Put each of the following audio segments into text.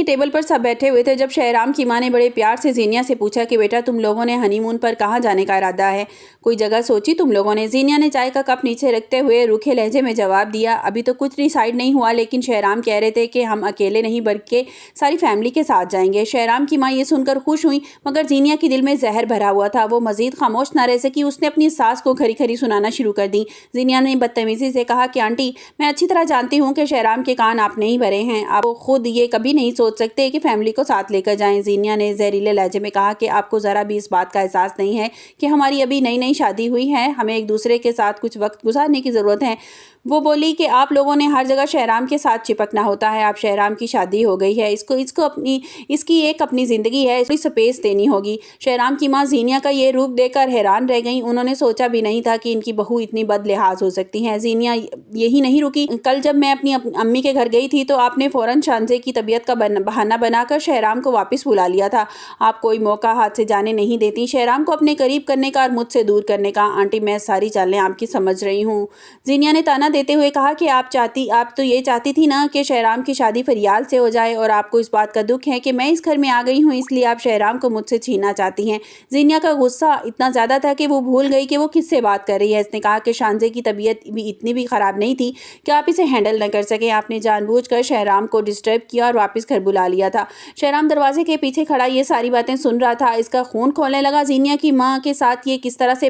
Table पर सब बैठे हुए थे जब शहराम की माँ ने बड़े प्यार से ज़ीनिया से पूछा कि बेटा तुम लोगों ने हनीमून पर कहाँ जाने का इरादा है, कोई जगह सोची तुम लोगों ने? ज़ीनिया ने चाय का कप नीचे रखते हुए रूखे लहजे में जवाब दिया, अभी तो कुछ डिसाइड नहीं हुआ, लेकिन शहराम कह रहे थे कि हम अकेले नहीं बल्कि सारी फैमिली के साथ जाएंगे। शहराम की माँ ये सुनकर खुश हुई, मगर ज़ीनिया के दिल में जहर भरा हुआ था। वो मजीद खामोश न रह सकी, उसने अपनी सास को खरी खरी सुनाना शुरू कर दी। ज़ीनिया ने बदतमीजी से कहा कि आंटी, मैं अच्छी तरह जानती हूँ कि शहराम के कान आपने ही भरे हैं, आप खुद ये कभी नहीं सोच सकते कि फैमिली को साथ लेकर जाएं। ज़ीनिया ने जहरीले लहजे में कहा कि आपको ज़रा भी इस बात का एहसास नहीं है कि हमारी अभी नई नई शादी हुई है, हमें एक दूसरे के साथ कुछ वक्त गुजारने की ज़रूरत है। वो बोली कि आप लोगों ने हर जगह शहराम के साथ चिपकना होता है, आप शहराम की शादी हो गई है, इसको इसकी एक अपनी ज़िंदगी है, इसको स्पेस देनी होगी। शहराम की माँ ज़ीनिया का ये रूप देखकर हैरान रह गई। उन्होंने सोचा भी नहीं था कि इनकी बहू इतनी बदलिहाज हो सकती है। ज़ीनिया यही नहीं रुकी, कल जब मैं अपनी अम्मी के घर गई थी तो आपने फ़ौरन शांजे की तबीयत का बहाना बनाकर शहराम को वापस बुला लिया था। आप कोई मौका हाथ से जाने नहीं देती, शहराम को अपने करीब करने का और मुझसे दूर करने का। आंटी, मैं सारी चालें आपकी समझ रही हूँ। ज़ीनिया ने ताना देते हुए कहा कि आप तो ये चाहती थी ना कि शहराम की शादी फरियाल से हो जाए, और आपको इस बात का दुख है कि मैं इस घर में आ गई हूँ, इसलिए आप शहराम को मुझसे छीनना चाहती हैं। ज़ीनिया का गुस्सा इतना ज़्यादा था कि वो भूल गई कि वो किससे बात कर रही है। इसने कहा कि शांजे की तबीयत भी इतनी भी ख़राब नहीं थी कि आप इसे हैंडल न कर सकें। आपने जानबूझकर शहराम को डिस्टर्ब किया और वापस घर बुला लिया था। शहराम दरवाजे के पीछे खड़ा ये सारी बातें सुन रहा था। इसका खून खौलने लगा। ज़ीनिया की माँ के साथ ये किस तरह से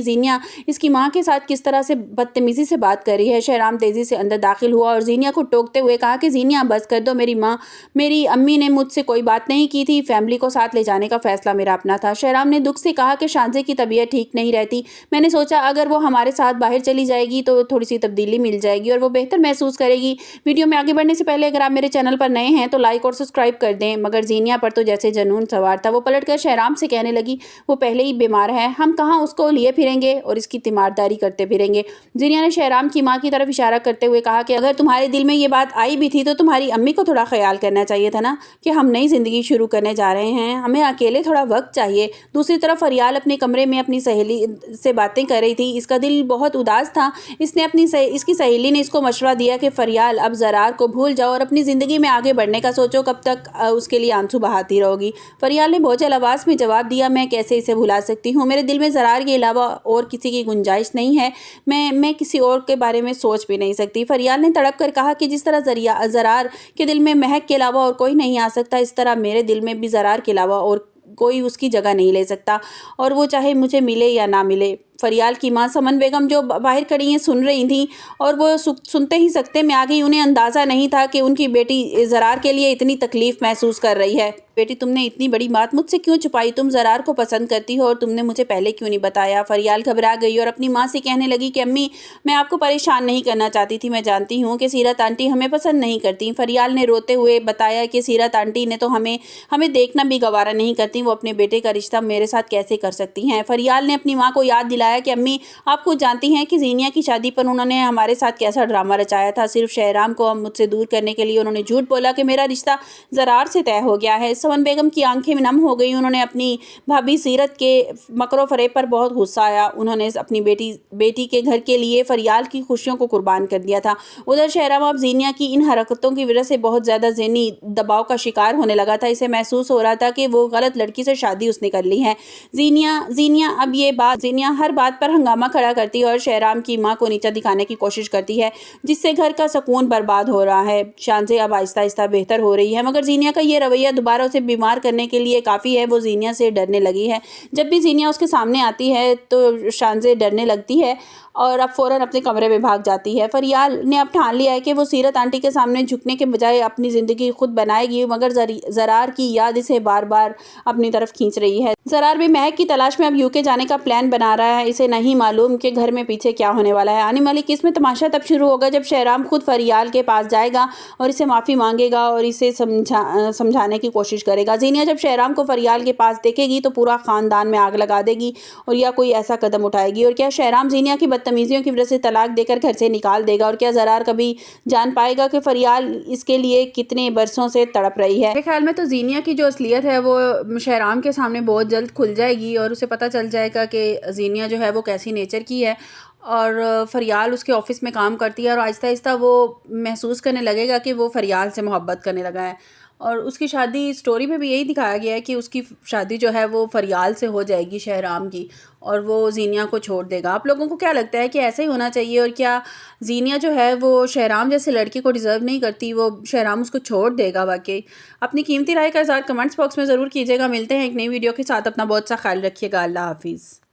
ज़ीनिया इसकी माँ के साथ किस तरह से बदतमीजी से बात कर रही है। शहराम तेजी से अंदर दाखिल हुआ और ज़ीनिया को टोकते हुए कहा कि ज़ीनिया, बस कर दो, मेरी अम्मी ने मुझसे कोई बात नहीं की थी, फैमिली को साथ ले जाने का फैसला मेरा अपना था। शहराम ने दुख से कहा कि शांजे की तबीयत ठीक नहीं रहती, मैंने सोचा अगर वो हमारे साथ बाहर चली जाएगी तो थोड़ी सी तब्दीली मिल जाएगी और वो बेहतर महसूस करेगी। वीडियो में आगे बढ़ने से पहले अगर आप मेरे चैनल पर नए हैं तो लाइक और सब्सक्राइब कर दें। मगर ज़ीनिया पर तो जैसे जनून सवार था। वो पलटकर शहराम से कहने लगी, वो पहले ही बीमार है, हम कहाँ उसको लिए फिरेंगे और इसकी तीमारदारी करते फिरेंगे। ज़ीनिया ने शहराम की माँ की तरफ इशारा करते हुए कहा कि अगर तुम्हारे दिल में ये बात आई भी थी तो तुम्हारी अम्मी को थोड़ा ख्याल करना चाहिए था ना कि हम नई ज़िंदगी शुरू करने जा रहे हैं, हमें अकेले थोड़ा वक्त चाहिए। दूसरी तरफ फरियाल अपने कमरे में अपनी सहेली से बातें कर रही थी। इसका दिल बहुत उदास था। इसकी सहेली ने इसको मशवरा दिया कि फरियाल, अब ज़रार को भूल जाओ और अपनी ज़िंदगी में आगे बढ़ने का सोचो, कब तक उसके लिए आंसू बहाती रहोगी। फरियाल ने बोझल आवाज़ में जवाब दिया, मैं कैसे इसे भुला सकती हूँ, मेरे दिल में ज़रार के अलावा और किसी की गुंजाइश नहीं है, मैं किसी और के बारे में सोच भी नहीं सकती। फरियाल ने तड़प कर कहा कि जिस तरह ज़रार के दिल में महक के अलावा और कोई नहीं आ सकता, इस तरह मेरे दिल में भी ज़रार के अलावा और कोई उसकी जगह नहीं ले सकता, और वो चाहे मुझे मिले या ना मिले। फरियाल की माँ समन बेगम जो बाहर खड़ी हैं सुन रही थी, और वो सुनते ही सकते में आ गई। उन्हें अंदाज़ा नहीं था कि उनकी बेटी ज़रार के लिए इतनी तकलीफ़ महसूस कर रही है। बेटी, तुमने इतनी बड़ी बात मुझसे क्यों छुपाई? तुम ज़रार को पसंद करती हो और तुमने मुझे पहले क्यों नहीं बताया? फरियाल घबरा गई और अपनी माँ से कहने लगी कि अम्मी, मैं आपको परेशान नहीं करना चाहती थी, मैं जानती हूँ कि सीरत आंटी हमें पसंद नहीं करती। फरियाल ने रोते हुए बताया कि सीरत आंटी ने तो हमें देखना भी गवारा नहीं करती, वो अपने बेटे का रिश्ता मेरे साथ कैसे कर सकती हैं? फरियाल ने अपनी माँ को याद दिलाया कि अम्मी, आप खुद जानती हैं कि ज़ीनिया की शादी पर उन्होंने हमारे साथ कैसा ड्रामा रचाया था। सिर्फ शहराम को मुझसे दूर करने के लिए उन्होंने झूठ बोला कि मेरा रिश्ता ज़रार से तय हो गया है। समन बेगम की आंखें नम हो गई। उन्होंने अपनी भाभी सीरत के मकरो फरेब पर बहुत गुस्सा आया। उन्होंने अपनी बेटी के घर के लिए फरियाल की खुशियों को कुर्बान कर दिया था। उधर शहराम अब ज़ीनिया की इन हरकतों की वजह से बहुत ज़्यादा ज़हनी दबाव का शिकार होने लगा था। इसे महसूस हो रहा था कि वो गलत लड़की से शादी उसने कर ली है। ज़ीनिया हर बात पर हंगामा खड़ा करती है और शहराम की माँ को नीचा दिखाने की कोशिश करती है, जिससे घर का सुकून बर्बाद हो रहा है। शांजे अब आहिस्ता आहिस्ता बेहतर हो रही है, मगर ज़ीनिया का ये रवैया दोबारा उसे बीमार करने के लिए काफ़ी है। वो ज़ीनिया से डरने लगी है। जब भी ज़ीनिया उसके सामने आती है तो शांजे डरने लगती है और अब फ़ौरन अपने कमरे में भाग जाती है। फरियाल ने अब ठान लिया है कि वो सीरत आंटी के सामने झुकने के बजाय अपनी ज़िंदगी खुद बनाएगी, मगर ज़रार की याद इसे बार बार अपनी तरफ खींच रही है। ज़रार भी महक की तलाश में अब यूके जाने का प्लान बना रहा है। इसे नहीं मालूम कि घर में पीछे क्या होने वाला है। आने वाली किस्त में तमाशा तब शुरू होगा जब शहराम खुद फरियाल के पास जाएगा और इसे माफ़ी मांगेगा और इसे समझाने की कोशिश करेगा। ज़ीनिया जब शहराम को फरियाल के पास देखेगी तो पूरा ख़ानदान में आग लगा देगी और या कोई ऐसा कदम उठाएगी। और क्या शहराम ज़ीनिया की बदतमीजियों की वजह से तलाक देकर घर से निकाल देगा? और क्या ज़रार कभी जान पाएगा कि फरियाल इसके लिए कितने बरसों से तड़प रही है? मेरे ख्याल में तो ज़ीनिया की जो असलियत है वो शहराम के सामने बहुत जल्द खुल जाएगी और उसे पता चल जाएगा कि ज़ीनिया जो है वो कैसी नेचर की है। और फरियाल उसके ऑफिस में काम करती है और आहिस्ता आहिस्ता वो महसूस करने लगेगा कि वो फरियाल से मोहब्बत करने लगा है। और उसकी शादी स्टोरी में भी यही दिखाया गया है कि उसकी शादी जो है वो फरियाल से हो जाएगी शहराम की, और वो ज़ीनिया को छोड़ देगा। आप लोगों को क्या लगता है कि ऐसा ही होना चाहिए, और क्या ज़ीनिया जो है वो शहराम जैसे लड़की को डिज़र्व नहीं करती, वो शहराम उसको छोड़ देगा वाकई? अपनी कीमती राय का इज़हार कमेंट्स बॉक्स में ज़रूर कीजिएगा। मिलते हैं एक नई वीडियो के साथ। अपना बहुत सा ख्याल रखिएगा। अल्लाह हाफिज़।